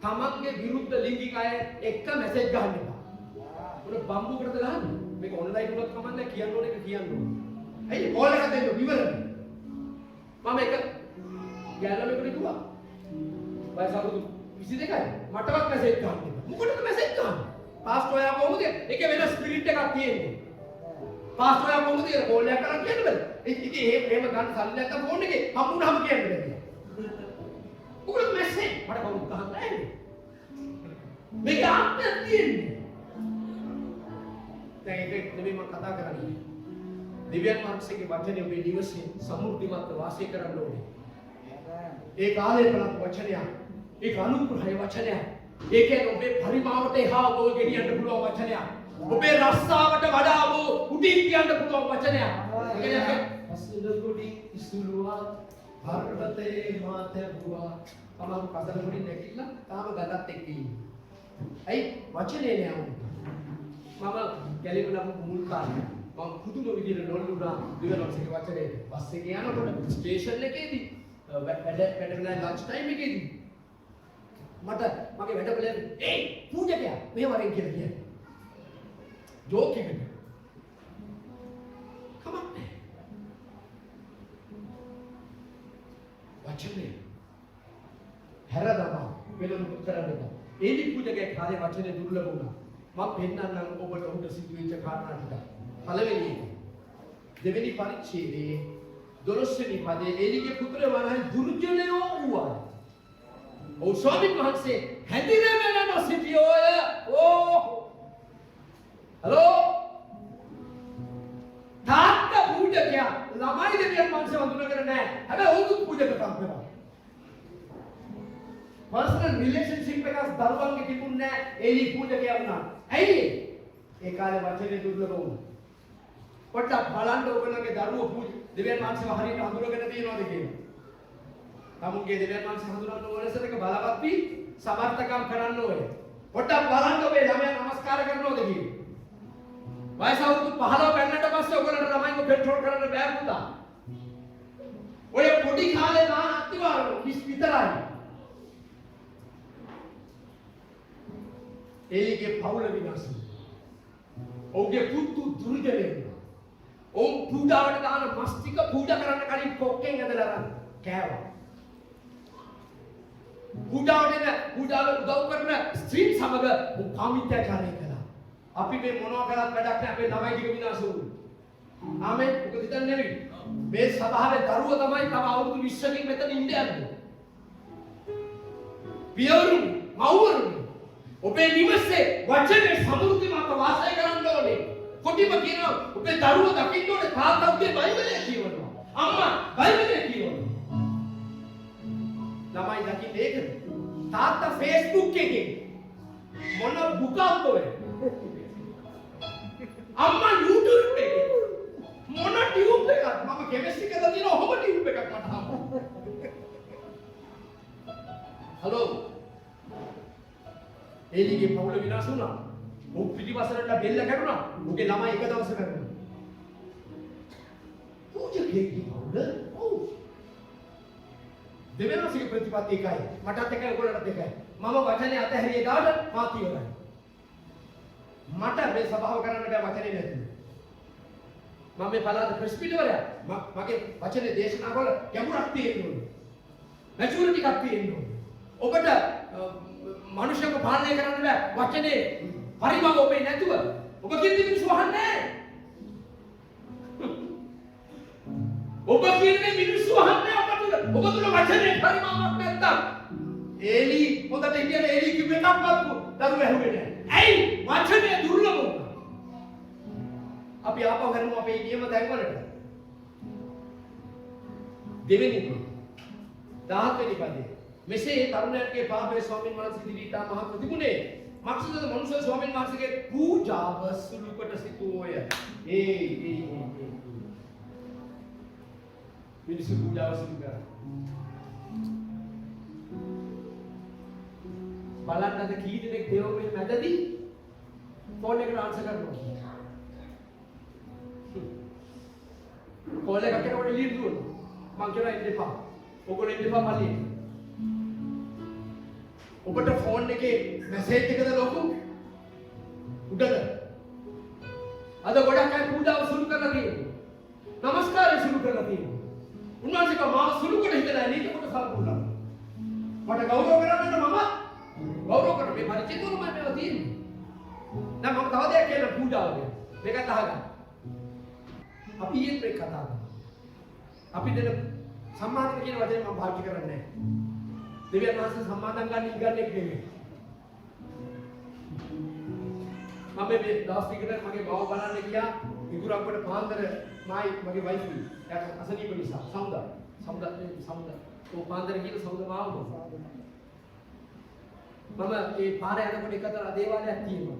තමන්ගේ විරුද්ධ ලිංගික අය එක්ක මැසේජ් ගන්න එපා. උන බම්බුකටද ගහන්නේ? මේක ඔන්ලයින් වුණත් කමන්නේ කියන්න ඕන එක කියන්න ඕන. ඇයි කෝල් එකක් දෙන්න විවරයි. මම එක ගැලවෙකට කිව්වා. වයස අවුරුදු 22යි. මටවත් මැසේජ් ගන්න එපා. මොකටද මැසේජ් ගන්නේ? පාස්ටර් ඔයා කොහොමද? ඒකේ වෙන ස්පිරිට් එකක් තියෙන්නේ. පාස්ටර් ඔයා කොහොමද කියලා කෝල් එකක් කරන් කියන්න බෑ. ඉතින් එහෙම ගන්න සල්ලි නැත්නම් ෆෝන් එකේ හම්බුනහම කියන්න බෑ. උගල මැසේජ් මට කවුරුත් ගහන්න නැහැ. මේක ආත්මයක් තියෙන්නේ. දැන් ඒක නෙමෙයි මම කතා කරන්නේ. දිව්‍යන් වහන්සේගේ වචනේ ඔබේ නිවසේ සමෘද්ධිමත් වාසය කරන්න ඕනේ. ඒ කාලේ බලත් වචනය. ඒක අනුග්‍රහය වචනය. ඒ කියන්නේ ඔබේ පරිමාවට එහා ඔබ ගෙනියන්න පුළුවන් වචනයක්. ඔබේ රස්සාවට වඩා ඔබ උඩින් කියන්න පුළුවන් වචනයක්. ඒ කියන්නේ අසුල ගොඩින් ඉසුලුවා පර්වතේ මාතැබුවා. තමන් කසල ගොඩින් නැගිටලා තාම ගතත් එක්ක ඉන්නේ. ඇයි වචනේ නෑ උන්. මම ගැලිවලම මුල් කාලේ මම පුදුම විදිහට නොල්ලුණා දිවලොක්සේ වචනේ. බස් එකේ යනකොට ස්ටේෂන් එකේදී වැඩ වෙන ලන්ච් ටයිම් එකේදී මට මගේ වැඩවල ඒ පූජකයා මේ වරෙන් කියලා කියන්නේ. ජෝක් එකකට. කමක් නෑ. වචනේ හැරදම වෙලුණු කරන්නේ. ඒදි පූජකයා කාලේ වචනේ දුර්ලභ වුණා. මම පෙන්නන්නම් ඔබට උඩ සිදුවෙච්ච කාරණා ටික. පළවෙනි එක. දෙවෙනි පරිච්ඡේදයේ 12 වෙනි පදයේ එලිගේ පුත්‍ර වරහන් දුර්ජනයෝ වූවා. ඔව් ස්වාමීන් වහන්සේ හැදිරෙන්න නොසිටියෝය. ඕ හලෝ තාත්තා පූජකයා ළමයි දෙවියන් වහන්සේ වඳුනගෙන නැහැ. හැබැයි ඔවුන් පූජකකම් කරනවා. පර්සනල් රිලේෂන්ෂිප් එකක් දරුවන්ගේ තිබුණේ නැහැ. එලි පූජකයා වුණා. ඇයි ඒ කාලේ වචනේ දුර්ලභ වුණා. පොඩ්ඩක් බලන්න ඔයගොල්ලන්ගේ දරුවෝ දෙවියන් වහන්සේව හරියට හඳුනගෙන තියෙනවද කියලා. තමුන්ගේ දෙවියන් වහන්සේ හඳුනන්න ඕනසට එක බලවත් වී සමර්ථකම් කරන්න ඕනේ. පොඩ්ඩක් බලන්න ඔබේ ළමයා නමස්කාර කරනවද කියලා. වයස අවුරුදු 15 පෙන්නට පස්සේ ඔයගොල්ලන්ට ළමයින්ව කන්ට්‍රෝල් කරන්න බෑ පුතා. ඔය පොඩි කාලේ නාන අත්තිවාරෝ කිස් විතරයි. එලිගේ පවුල විනාශ වුණා. ඔහුගේ පුතු දුර්ජනය වුණා. ඔවුන් පූජාවට දාන මස් ටික පූජා කරන්න කලින් කොක්කෙන් ඇදලා අරන් කෑවා. පූජාව උදව් කරන ස්ත්‍රීන් සමග කාමීත්‍යාචාරය කළා. අපි මේ මොනවා කරත් වැඩක් නැහැ. අපේ ළමයි ටික විනාශ වුණා. ආමෙන්. මොකද හිතන්නේ නෙවෙයි. මේ සභාවේ දරුවෝ තමයි තව අවුරුදු 20කින් මෙතන ඉන්න යන්නේ. පියවරු, මව්වරු ඔබේ නිවසේ වචනේ සමෘද්ධිමත් වාසය කරන්න ඕනේ. කොටිම කියනවා ඔබේ දරුවෝ දකින්න ඕනේ තාත්තා ඔබේ බයිබලය කියවනවා. අම්මා බයිබලය කියවනවා. ළමයි දකින්න ඒකද? තාත්තා Facebook එකේ මොන බුකක්ද ඔය? අම්මා YouTube එකේ මොන ටියුබ් එකක්ද? මම කෙමිස්ට්‍රි එකද දින ඔහොම ටියුබ් එකක් මට හම්බුනා. හලෝ එලිගේ පවුල විනාශ වුණා. ඔහු පිටිවසරට බෙල්ල කැඩුනා. ඔහුගේ ළමයි එක දවසක කැඩුනා. පූජකයෙක්ගේ පවුල ඔව්. දෙවෙනිසික ප්‍රතිපත්ති එකයි. මටත් එකයි ඔයගොල්ලන්ටත් එකයි. මම වචනේ අතහැරිය දාට මාත් ඉවරයි. මට මේ සභාව කරන්න බෑ වචනේ නැතුව. මම මේ පළාත ප්‍රෙස්බිටරයා මගේ වචනේ දේශනා වල ගැඹුරක් තියෙන්න ඕනේ. මැචුරිටි එකක් තියෙන්න ඕනේ. ඔබට මනුෂ්‍යව පාලනය කරන්න බෑ වචනේ පරිමව ඔබේ නැතුව. ඔබ කියන දේ මිනිස්සු අහන්නේ නැහැ. ඔබ කියන්නේ මිනිස්සු අහන්නේ ඔබ තුල වචනේ පරිමවක් නැත්තම්. එලි හොඳට ඉන්නේ එලි කිව්ව එකක්වත් දරුවෝ ඇහුවේ නැහැ. ඇයි වචනේ දුර්ලභ වුණා. අපි ආපහු කරමු අපේ නියම තැන්වලට. දෙවෙනි 17 වෙනි පදේ මෙසේ තරුණයන්ගේ පාපේ ස්වාමීන් වහන්සේ දිවිතා මහ ප්‍රතිගුණේ මක්සුද මනුෂ්‍ය ස්වාමීන් වහන්සේගේ පූජාව සුළු කොට සිටුවෝය. මිනිස්සු පූජාව සුළු කරා. බලන්න අද කී දෙනෙක් දේවෝමේ මැදදී ෆෝන් එකට ආන්සර් කරනවා. කෝල් එකක් කරනකොට ලීඩ් දුවනවා. මං කියනවා ඉන්න එපා. ඔයගොල්ලෝ ඉන්න එපා මල්ලි. ඔබට ෆෝන් එකේ මැසේජ් එකද ලොකු? උඩද? අද ගොඩක් අය පූජාව සුළු කරලා තියෙනවා. නමස්කාරය සුළු කරලා තියෙනවා. උන්වහන්සේ කව මාව සුළු කොට හිතලා නීති කොට සල්පුණා. මට ගෞරව කරන්න මම ගෞරව කරන මේ පරිචිතුරු මම මේවා තියෙන්නේ. දැන් මම තව දෙයක් කියන පූජාව ගැන. මේකත් අහගන්න. අපි ඊයේ ප්‍රේ කතා කරා. අපි දෙන සම්මාන කියන වචනේ මම පාවිච්චි කරන්නේ නැහැ. දෙවියන් වහන්සේ සම්මාදම් ගන්න ඉගන්නේ නෙමෙයි. මම මේ දවස් ටිකට මගේ බව බලන්න ගියා. ඉදුරක්කට පාන්දර මායි මගේ වයිෆි එයාට අසනීප නිසා සමුදා. ඔය පාන්දර ගිහලා සමුදා මාව. මම ඒ පාර යනකොට එකතර දේවාලයක් තියෙනවා.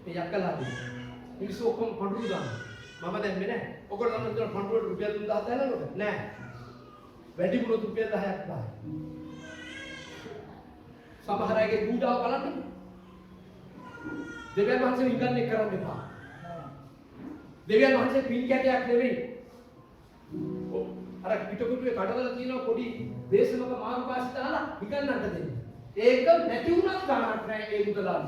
ඒ යක්කලාදී. මිනිස්සු ඔක්කොම පඳුරු දානවා. මම දැම්මේ නැහැ. ඔකට නම් දෙන පඳුරට රුපියල් 3000 යනකොට නෑ. වැඩි වුණොත් රුපියල් 10ක් දායි. සමහර අයගේ පූජාව බලන්න. දෙවියන් වහන්සේ ඉංගන්නේ කරන්න එපා. දෙවියන් වහන්සේ පින් කැටයක් නෙවෙයි. අර පිටකොටුවේ කඩවල තියෙන පොඩි දේශමක මාරු පාසි දාලා ඉංගන්නට දෙන්න. ඒක නැති වුණත් ගන්නට නෑ ඒ මුදලාට.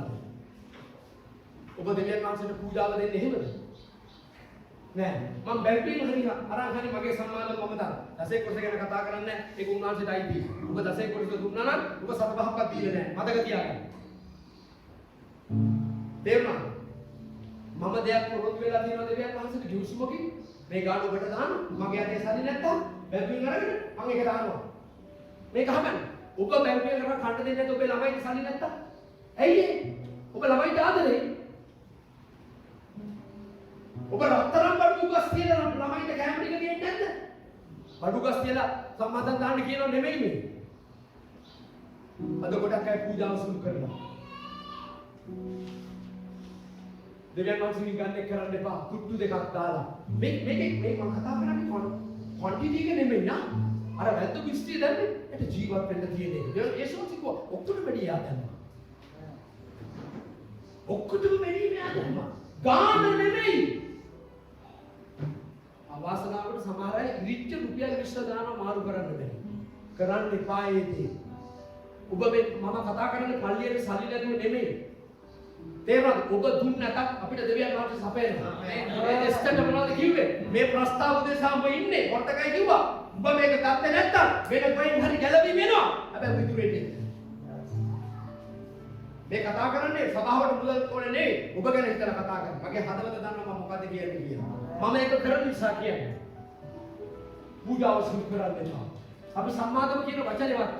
ඔබ දෙවියන් වහන්සේට පූජාව දෙන්නේ එහෙමද? නෑ. මම බැංකුවෙන් හරි අරන් හරි මගේ සම්මාන මම දාන. දසේ කොටස ගැන කතා කරන්නේ ඒක උන්වහන්සේට අයිති. ඔබ දසේ කොටස දුන්නා නම් ඔබ සතපහක්වත් දීලා නෑ. මතක තියාගන්න. තේරුණාද? මම දෙයක් පොරොත්තු වෙලා තියෙනවා දෙවියන් වහන්සේට ජූස්මකින් මේ ගාන ඔබට දාන්න. මගේ අතේ සල්ලි නැත්තම් බැංකුවෙන් අරගෙන මම ඒක දානවා. මේක අහගන්න. ඔබ බැංකුවෙන් කරා කන්න දෙන්නේ නැත්නම් ඔබේ ළමයිට සල්ලි නැත්තම් ඇයි ඒ? ඔබ ළමයිට ආදරේ. ඔබ රත්තරන් බඩු ගස් කියලා ළමයිට කැම ටික දෙන්නේ නැද්ද? බඩු ගස් කියලා සම්මාදන් දාන්න කියනව නෙමෙයි මේ. අද ගොඩක් අය පූජාව සුරු කරනවා. දෙවියන් වහන්සේ ගන්න කරන්න එපා. කුට්ටු දෙකක් දාලා. මේ මම කතා කරන්නේ ක්වොන්ටිටි එක නෙමෙයි නා. අර වැද්ද පිස්ටිය දැම්මේ ඒට ජීවත් වෙන්න තියෙන එක. ඒ සෝතික ඔක්කොම වැඩි යාදනවා. ඔක්කොටම වැඩි යාදනවා. ගාන නෙමෙයි. අවාසනාවට සමහර අය ඉරිච්ච රුපියල් 20 දානවා මාරු කරන්න බැහැ. කරන්න එපා ඒකේ. ඔබ මේ මම කතා කරන්නේ පල්ලියේ සල්ලි නැතුව නෙමෙයි. තේරුණාද? ඔබ දුන්න නැතත් අපිට දෙවියන් වහන්සේ සපයනවා. මේ එස්ටට මොනවද කිව්වේ? මේ ප්‍රස්තාව උදෙසා ඔබ ඉන්නේ. කොටකයි කිව්වා. ඔබ මේක ගත්තේ නැත්තම් වෙන කොහෙන් හරි ගැලවීම එනවා. හැබැයි ඔබ ඉතුරු වෙන්නේ. මේ කතා කරන්නේ සභාවට මුදල් ඕනේ නෙවෙයි. ඔබ ගැන හිතලා කතා කරන්නේ. මගේ හදවත දන්නවා මම මොකද්ද කියන්නේ කියලා. මම ඒක කරන නිසා කියන්නේ. පූජාව සුරු කරන්න එපා. අපි සම්මාදම කියන වචනේවත්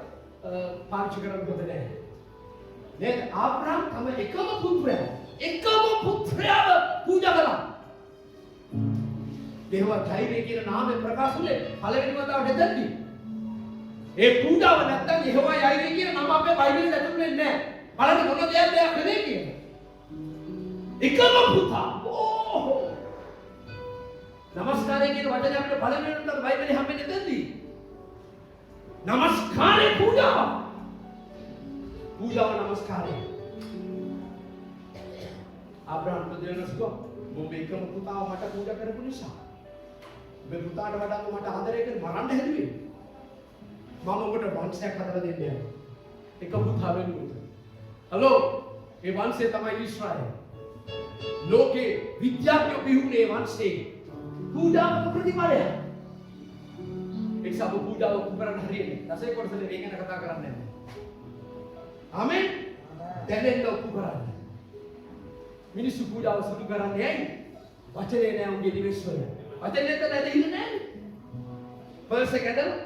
පාවිච්චි කරන්න හොඳ නැහැ. නේද? ආබ්‍රහම් තම එකම පුත්‍රයාව පූජා කළා. දේවා ධෛර්යය කියන නාමය ප්‍රකාශ වුණේ පළවෙනි වතාවට එතනදී. ඒ පූජාව නැත්තම් යෙහෝවා යයිරේ කියන නම අපේ බයිබලෙන් දැක්ුනේ නැහැ. බලන්න මොන දෙයක් නෙමෙයි කියන්නේ. එකම පුතා. ඕහෝ. නමස්කාරය කියන වචනේ අපිට පළවෙනි වතාවට බයිබලෙන් හම්බෙන්නේ එතනදී. නමස්කාරේ පූජාව. පූජාව නමස්කාරය. ආබ්‍රහම් දෙවියන්ස්කෝ ඔබ එකම පුතාව මට පූජා කරපු නිසා ඔබේ පුතාට වඩා මට ආදරය කරලා මරන්න හැදුවේ. මම ඔබට වංශයක් හදලා දෙන්න යනවා. එක පුතා වෙනුවට. හලෝ ඒ වංශය තමයි ඊශ්‍රායල්. ලෝකේ විද්‍යාඥයෝ බිහුනේ වංශේ. පූජාව ප්‍රතිපලය. එක්සබ පූජාව කරන්න හරියන්නේ. දසේ කොටසනේ මේ ගැන කතා කරන්නේ නැහැ. ආමෙන්. දැනෙන්න ඔප්පු කරන්න. මිනිස්සු පූජාව සුදු කරන්නේ ඇයි? වචනේ නෑ උන්ගේ දිවෙස් වල. වචනේ නැත්නම් ඇදහිල්ල නෑනේ. පර්ස් එක ඇදලා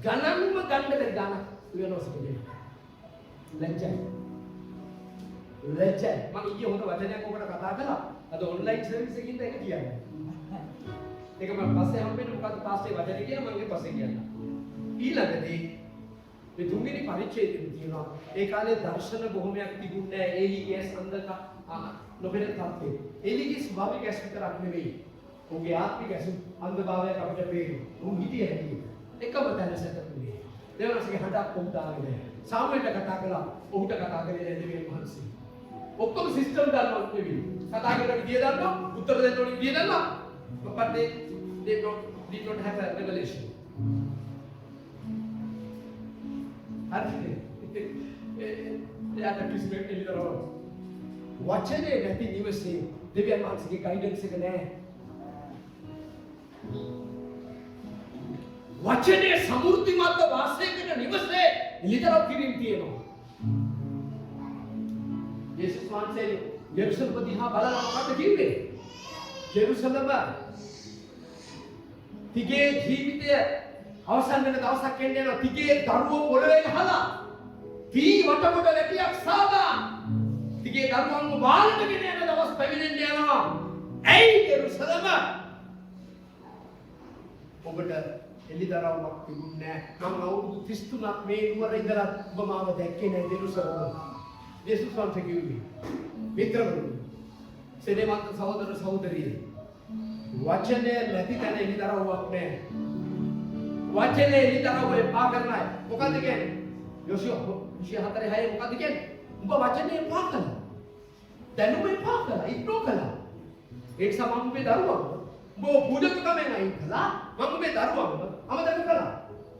ගණන්ම ගන්න බැරි ගානක් වෙනවස් කියන්නේ. ලැජ්ජයි. මම ඊයේ හොඳ වචනයක් ඔකට කතා කළා. අද ඔන්ලයින් සර්විස් එකකින් ඒක කියන්නේ. ඒක මම පස්සේ හම්බෙන්නේ මොකද්ද පස්සේ වචනේ කියන මම පස්සේ කියන්න. ඊළඟදී මේ තුන්වෙනි පරිච්ඡේදෙදි තියෙනවා ඒ කාලේ දර්ශන බොහොමයක් තිබුණේ නැහැ. ඒලිගේ සඳක නොබෙන තත්ත්වේ. ඒලිගේ ස්වභාවික ඇස් විතරක් නෙවෙයි. ඔහුගේ ආත්මික ඇස් අන්ධභාවයක් අපිට පේනවා. උන් හිටියේ හැටි. එකම තැන සැතපුනේ. දෙවනස්ගේ හඬක් පොම්දාගෙන සාමුවෙල්ට කතා කළා. ඔහුට කතා කරේ දෙවියන් වහන්සේ. ඔක්කොම සිස්ටම් දානවා නෙවෙයි. කතා කරලා විදිය දානවා, උත්තර දෙන්න ඕනේ විදිය දානවා. but they did not have a revelation. එයාට කිසිම එළිදරව වචනේ නැති නිවසේ දෙවියන් වහන්සේගේ ගයිඩන්ස් එක නැහැ. වචනේ සමෘද්ධිමත් වාසයකට නිවසේ එළිදරව කිරීම තියෙනවා. යේසුස් වහන්සේ යෙරුසලම දිහා බලලා මොකද කිව්වේ? යෙරුසලම තිගේ ජීවිතය අවසන් වෙන දවසක් එන්න යනවා. තිගේ දරුවෝ පොළවේ ගහලා තී වටකොට වැටියක් සාදා තිගේ දරුවන්ව වාල්ටගෙන යන දවස් පැමිණෙන්න යනවා. ඇයි යෙරුසලම? ඔබට එළිදරව්වක් තිබුණේ නැහැ. මම අවුරුදු 33ක් මේ නුවර ඉඳලා ඔබ මාව දැක්කේ නැහැ දෙනුසරම. යේසුස් වහන්සේ කිව්වේ මිත්‍රවරුනි සෙනෙමත් සහෝදර සහෝදරියනි වචනේ නැති තැන එළිදරව්වක් නැහැ. වචනේ එළිදරව් එපා කරනයි. මොකද්ද කියන්නේ? යෝසියා 24:6 මොකද්ද කියන්නේ? ඔබ වචනේ එපා කළා. දැනුම එපා කළා. ඉක්නෝ කළා. ඒක සමන් ඔබේ දරුවා. ඔබ බුදුකමෙන් අයින් කළා. මම ඔබේ දරුවාම අමතක කළා.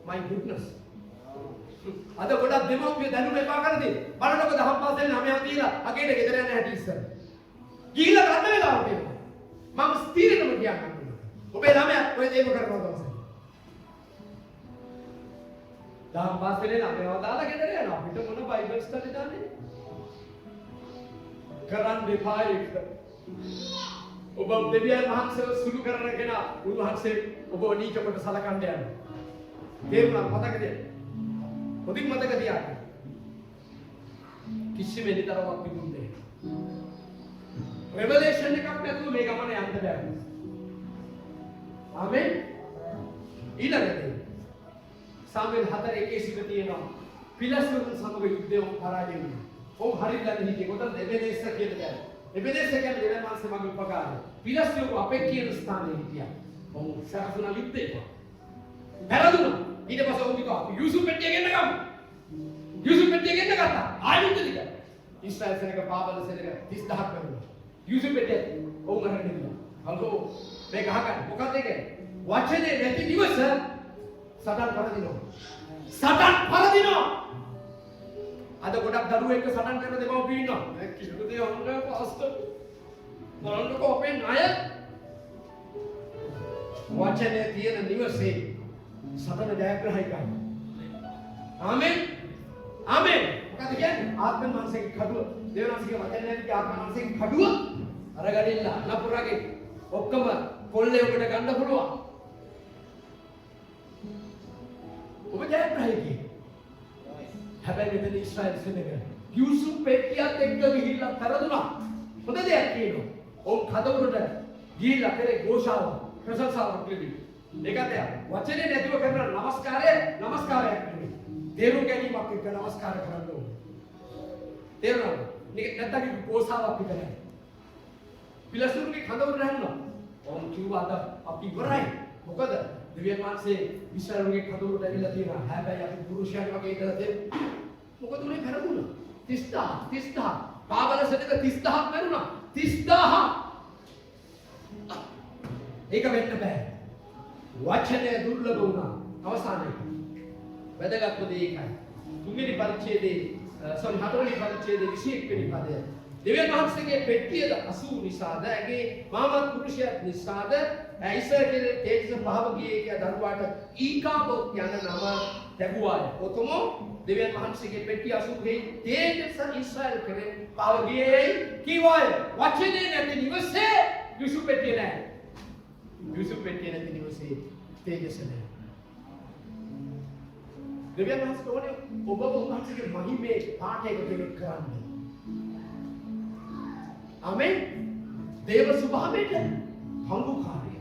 My goodness. අද ගොඩක් දෙමව්පියෝ දැනුම එපා කරදී බලනකොට දහම් පාසලේ 9ක් දීලා අගේට ගෙදර යන හැටි ඉස්සර. ගිහිල්ලා ගන්න වෙලාවට එනවා. මම ස්ථිරටම කියන්නේ. ඔබේ ළමයා ඔය දේම කරනවා තමයි. දහම් පාසලේ 9ව දාලා ගෙදර යනවා. අපිට මොන බයිබල් ස්ටඩි දාන්නේ? කරන් දෙපා එක. ඔබ දෙවියන් වහන්සේව සුළු කරන කෙනා උන්වහන්සේ ඔබ නීච කොට සලකන්න යනවා. තේරුණා මතකද? පොඩික් මතක තියාගන්න. කිසිම එළිතරවක් තිබුණේ නැහැ. රෙවලේෂන් එකක් නැතුව මේ ගමන යන්න බෑ. ආමෙන්. ඊළඟට සාමුවෙල් 4:1 සිට තියෙනවා. පිලස්තීන සමග යුද්ධය පරාජය වුණා. ඔව් හරියටම හිතේ කොතනද එබෙනෙස්ස කියලා කියන්නේ. එබෙනෙස්ස කියන්නේ දෙවියන් වහන්සේ මගේ උපකාරය. පිලස්තීන අපේ කියන ස්ථානයේ හිටියා. ඔව් සරසුන යුද්ධේ. පෙරදුනා. ඊට පස්සේ ඔහු කිව්වා යූසුෆ් පෙට්ටිය ගෙන්න ගමු. යූසුෆ් පෙට්ටිය ගෙන්න ගත්තා. ආයෙත් දෙලික. ඉස්රායල් සෙනඟ පාබල සෙනඟ 30000ක් වෙනවා. යූසුෆ් පෙට්ටිය ඔව් ගහන්න ගියා. අල්ලෝ මේක අහගන්න. මොකක්ද ඒක? වචනේ නැති දිවස සටන් පරදිනවා. සටන් පරදිනවා. අද ගොඩක් දරුවෝ එක්ක සටන් කරන දෙමව්පියෝ ඉන්නවා. මේ කිසිදු දෙයක් නැහැ පාස්ටර්. බලන්නකෝ අපේ ණය. වචනේ තියෙන නිවසේ සතන ජයග්‍රහයිකයි. ආමෙන්. ආමෙන්. මොකද කියන්නේ? ආත්ම මානසික කඩුව. දේවනාසික වචන නැති ආත්ම මානසික කඩුව අරගඩින්න නපුරගේ ඔක්කොම කොල්ලේ උඩ ගන්න පුළුවන්. ඔබ ජයග්‍රහයිකයි. හැබැයි මෙතන ඉස්රායල් සෙනඟ යූසුෆ් පෙට්ටියත් එක්ක ගිහිල්ලා කරදුනා. හොඳ දෙයක් කියනවා. ඔව් කදවුරට ගිහිල්ලා කරේ ഘോഷාව ප්‍රශංසාවක් දෙවි. ඒකද වචනේ නැතිව කරන නමස්කාරයක් නෙමෙයි. තේරුම් ගැනීමක් එක්ක නමස්කාර කරන්න ඕනේ. තේරුණාද? නැත්නම් ഘോഷාවක් විතරයි. පිලසුරුගේ කඳවුර රැන්නා. ඔව් කිව්වා අපි ඉවරයි. මොකද දෙවියන් වහන්සේ ඉස්රායල්ගේ කඳවුරට ඇවිල්ලා තියෙනවා. හැබැයි අපි පුරුෂයන් වගේ ඉඳලා තියෙන්නේ. මොකද උනේ පෙරදුනා. 30000 පාවල සෙනඟ 30000ක් මරුණා. 30000 ඒක වෙන්න බෑ. වචනය දුර්ලභ වුණා. අවසානයේ වැදගත්ම දේ ඒකයි. තුන්වෙනි පරිච්ඡේදයේ හතරවෙනි පරිච්ඡේදයේ 21 වෙනි පදය. දෙවියන් වහන්සේගේ පෙට්ටියද අසු නිසාද ඇගේ මාමත් පුරුෂයෙක් නිසාද ඉස්රායලයේ තේජස භාවගියේ කිය දරුවාට ඊකාබොත් යන නම ලැබුවාය. කොතමෝ දෙවියන් වහන්සේගේ පෙට්ටිය අසුගේ තේජස ඉස්රායල් කරේ භාවගියේ කිව්වාය. වචනේ නැති නිවසේ යූසුෆ් පෙට්ටිය නැහැ. යූසුෆ් පෙට්ටිය නැති නිවසේ තේජස නැහැ. දෙවියන් වහන්සේ ඕනේ ඔබ වහන්සේගේ මහිමේ පාඨයක කෙනෙක් කරන්න. ආමෙන්. දේව ස්වභාවයට හංගුකාරය.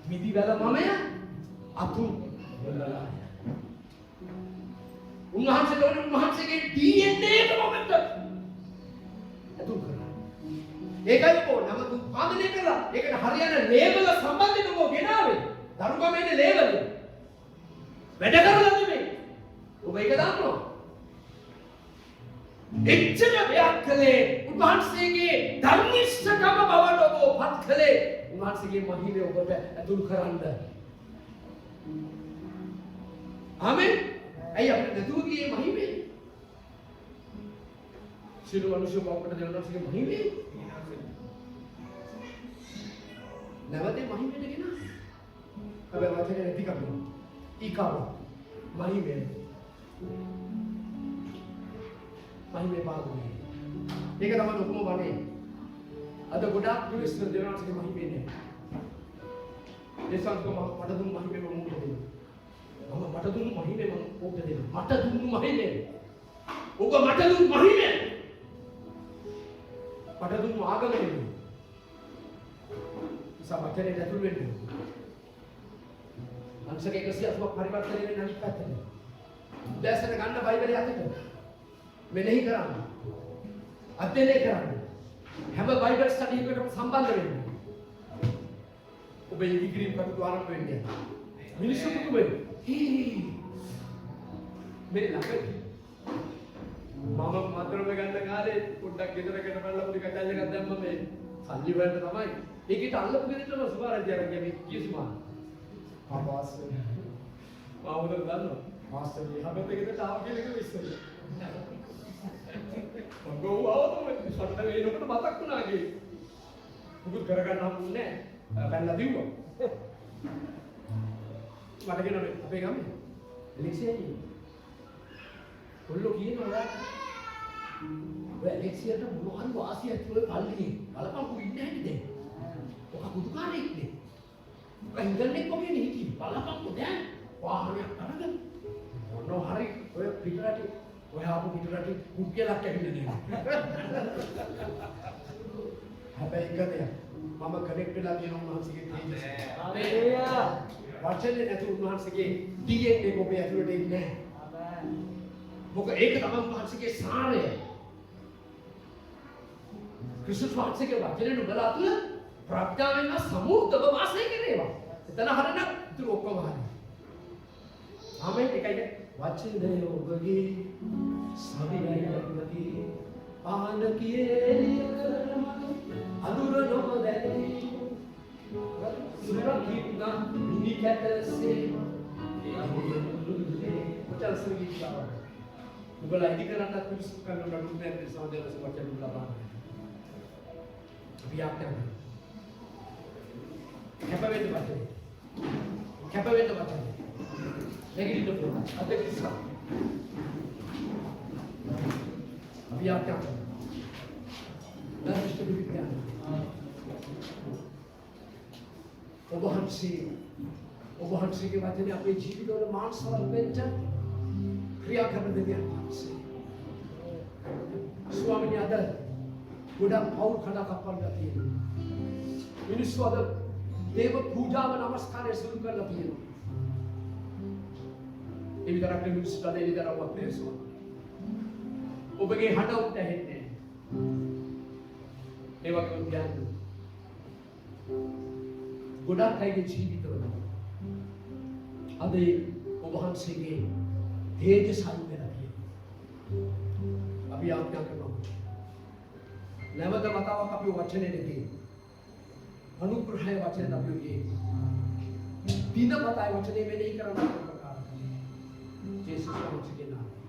මිදි වැල මමය අතුන් වලලාය. උන්වහන්සේට ඕනේ උන්වහන්සේගේ DNA එක මොකක්ද? අතුන් කරා. ඒකයි කො නම උත්පාදනය කළා. ඒකට හරියන ලේබල් සම්බන්ධිත කො ගෙනාවේ. දරුගමේ ලේබල්. වැඩ කරලා නෙමෙයි. ඔබ ඒක දන්නවා. එච්චර දෙයක් කළේ උන්වහන්සේගේ ධර්මිෂ්ඨකම බවට ඔබ පත් කළේ උන්වහන්සේගේ මහිමය ඔබට ඇතුල් කරන්න. ආමෙන්. අය අපිට නැතුව ගියේ මහිමය. සිළු අනුශය බවට දෙවනස්ගේ මහිමය. නැවතේ මහිමයට ගෙන. හැබැයි වචනේ නැති කම. ඊකාව මහිමය. මහිමේ පාදුනේ. ඒක තමයි ලොකුම වනේ. අද ගොඩාක් ක්‍රිස්තියානි දෙවියන්ගේ මහිමේ නෑ. දේශාංග මට දුන්නු මහිමේ මම මොකද දෙන්නේ? මම මට දුන්නු මහිමේ මම මොකද දෙන්නේ? මට දුන්නු මහිමේ. ඔබ මට දුන්නු මහිමේ. මට දුන්නු ආගම නෙමෙයි. සමහරවිට ඇතුල් වෙන්නේ. අංශක 180ක් පරිවර්තනය වෙන අනිත් පැත්තට. දැසන ගන්න බයිබලයේ අතට. මෙනෙහි කරන්න. අධ්‍යයනය කරන්න. හැම බයිබල් ස්ටඩි එකකටම සම්බන්ධ වෙන්න. ඔබ ඉදිරියෙන් කටයුතු ආරම්භ වෙන්නේ. මිනිස්සු පුදුමයි. මේ ළඟදී මම මතරම ගන්න කාලේ පොඩ්ඩක් ගෙදරකට බලලා පොඩි කචල් එකක් දැම්මම මේ සල්ලි වලට තමයි. ඒකට අල්ලපු ගෙදරටම සුභාරජ්‍ය අරන් ගියා මේ කිසිමා. ආවාස් මාවද දන්නවා. මාස්ටර් හැබැයි ගෙදරට ආව කියලා එක විශ්සල. මගෝ ආවම සොට්ට වේනකොට මතක් වුණා ගේ. මුකුත් කරගන්න හම්බුනේ නැහැ. බැලලා දිව්වා. මට කියනවා අපේ ගමේ එලෙක්සියයි. කොල්ලෝ කියනවා ඔය එලෙක්සියට මොනවද වාසියක් තුල පල්ලියේ බලපංකු ඉන්නේ නැති දැන්. ඔක බුදුකාරයෙක්නේ. ඔක ඉන්ටර්නෙට් කොමියුනි හිටි බලපංකු දැන් වාහනයක් අරගෙන මොනවා හරි ඔය පිටරටි ඔය ආපු පිටරටි කුක්කලක් ඇවිල්ලා හැබැයි එකදේ මම කනෙක්ට් වෙලා තියෙන උන්වහන්සේගේ තේජස. හalleluya. වචනේ නැති උන්වහන්සේගේ DNA කොපේ ඇතුළට ඉන්නේ නැහැ. මොකද ඒක තමයි උන්වහන්සේගේ සාරය. ක්‍රිස්තුස් වහන්සේගේ වචනේ නුඹලා තුල ප්‍රඥාවෙන් සමුද්දව වාසය කරේවා. එතන හරිනම් ඉතුරු ඔක්කොම හරි. ආමෙන් එකයි වචනේ ඔබගේ සවියයි නැති ආන කියේ අඳුර නොදැයි සුරකින්න නිකතසේ කොච්චර සුගීලා උගලා ඉදි කරන්නත් පිස්සු කරන නඩුන්නේ නැහැ සමාජයේ වචන ලබා වියක්තන කැපවෙන්න වචනේ කැපවෙන්න වචනේ නෙගිටිව් පොත අධිකසා වියක්තන දර්ශක විද්‍යාව ඔබ වහන්සේගේ වචනේ අපේ ජීවිතවල මානසවල වෙච්ච ක්‍රියා කරන දෙයක් වහන්සේ. ස්වාමීනි අද ගොඩක් පෞල් කඩක් අප්පල්ලා තියෙනවා. මිනිස්සු අද දේව පූජාව නමස්කාරය සුරු කරලා තියෙනවා. ඒ විතරක් නෙවෙයි මිනිස්සුන්ට ඒ විතරක් වපේසුවා. ඔබගේ හඬ උත් ඇහෙන්නේ. ඒ වගේම කියන්නේ ගොඩක් අයගේ ජීවිතවල අද ඔබ වහන්සේගේ තේජසයි වෙලා තියෙනවා. අපි ආඥා කරනවා. නැවත වතාවක් අපි වචනේ දෙකේ අනුග්‍රහය වචනේ අපි ගියේ. දිනපතයි වචනේ මෙලෙහි කරන ප්‍රකාර. ජේසුස් වහන්සේගේ නාමයෙන්